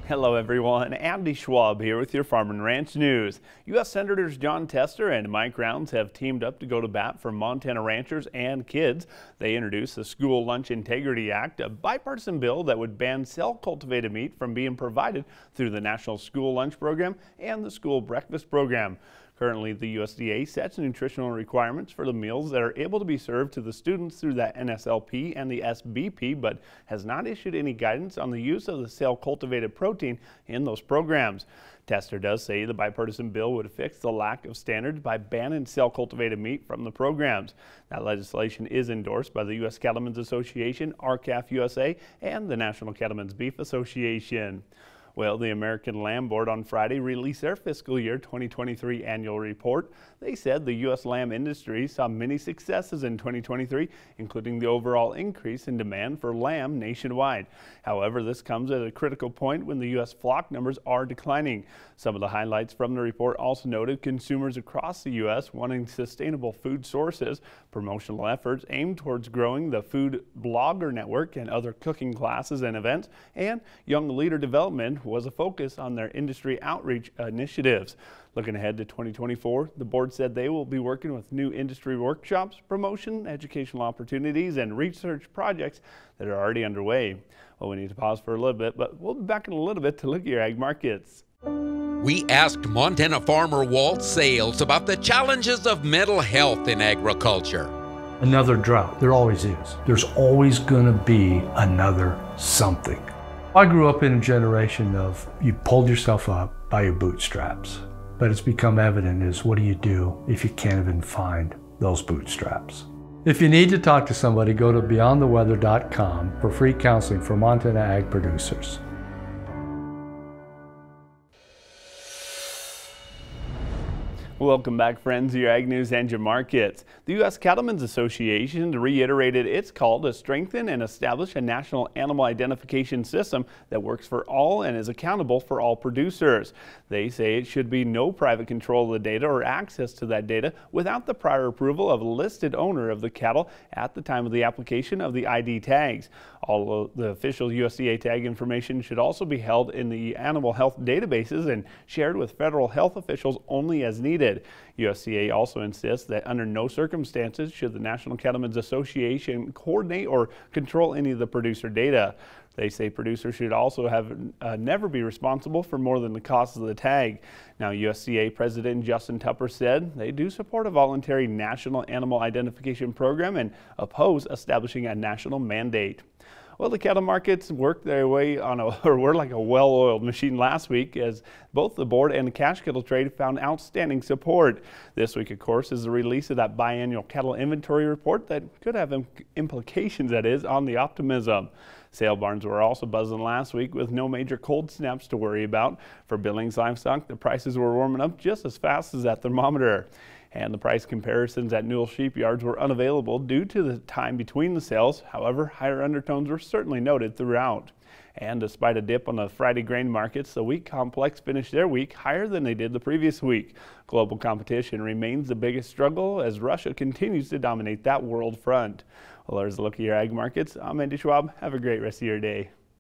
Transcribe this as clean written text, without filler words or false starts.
Hello everyone, Andy Schwab here with your Farm and Ranch News. U.S. Senators Jon Tester and Mike Rounds have teamed up to go to bat for Montana ranchers and kids. They introduced the School Lunch Integrity Act, a bipartisan bill that would ban cell-cultivated meat from being provided through the National School Lunch Program and the School Breakfast Program. Currently, the USDA sets nutritional requirements for the meals that are able to be served to the students through the NSLP and the SBP, but has not issued any guidance on the use of the cell-cultivated protein in those programs. Tester does say the bipartisan bill would fix the lack of standards by banning cell-cultivated meat from the programs. That legislation is endorsed by the U.S. Cattlemen's Association, RCAF USA, and the National Cattlemen's Beef Association. Well, the American Lamb Board on Friday released their fiscal year 2023 annual report. They said the U.S. lamb industry saw many successes in 2023, including the overall increase in demand for lamb nationwide. However, this comes at a critical point when the U.S. flock numbers are declining. Some of the highlights from the report also noted consumers across the U.S. wanting sustainable food sources, promotional efforts aimed towards growing the food blogger network and other cooking classes and events, and young leader development was a focus on their industry outreach initiatives. Looking ahead to 2024, the board said they will be working with new industry workshops, promotion, educational opportunities, and research projects that are already underway. Well, we need to pause for a little bit, but we'll be back in a little bit to look at your ag markets. We asked Montana farmer Walt Sales about the challenges of mental health in agriculture. Another drought, there always is. There's always going to be another something. I grew up in a generation of you pulled yourself up by your bootstraps. But it's become evident is what do you do if you can't even find those bootstraps? If you need to talk to somebody, go to beyondtheweather.com for free counseling for Montana ag producers. Welcome back, friends, to your Ag News and your markets. The U.S. Cattlemen's Association reiterated its call to strengthen and establish a national animal identification system that works for all and is accountable for all producers. They say it should be no private control of the data or access to that data without the prior approval of a listed owner of the cattle at the time of the application of the ID tags. All of the official USCA tag information should also be held in the animal health databases and shared with federal health officials only as needed. USCA also insists that under no circumstances should the National Cattlemen's Association coordinate or control any of the producer data. They say producers should also never be responsible for more than the cost of the tag. Now, USCA President Justin Tupper said they do support a voluntary national animal identification program and oppose establishing a national mandate. Well, the cattle markets worked their way were like a well-oiled machine last week as both the board and the cash cattle trade found outstanding support. This week, of course, is the release of that biannual cattle inventory report that could have implications, that is, on the optimism. Sale barns were also buzzing last week with no major cold snaps to worry about. For Billings livestock, the prices were warming up just as fast as that thermometer. And the price comparisons at Newell sheep yards were unavailable due to the time between the sales. However, higher undertones were certainly noted throughout. And despite a dip on the Friday grain markets, the wheat complex finished their week higher than they did the previous week. Global competition remains the biggest struggle as Russia continues to dominate that world front. Well, there's a look at your ag markets. I'm Andy Schwab. Have a great rest of your day.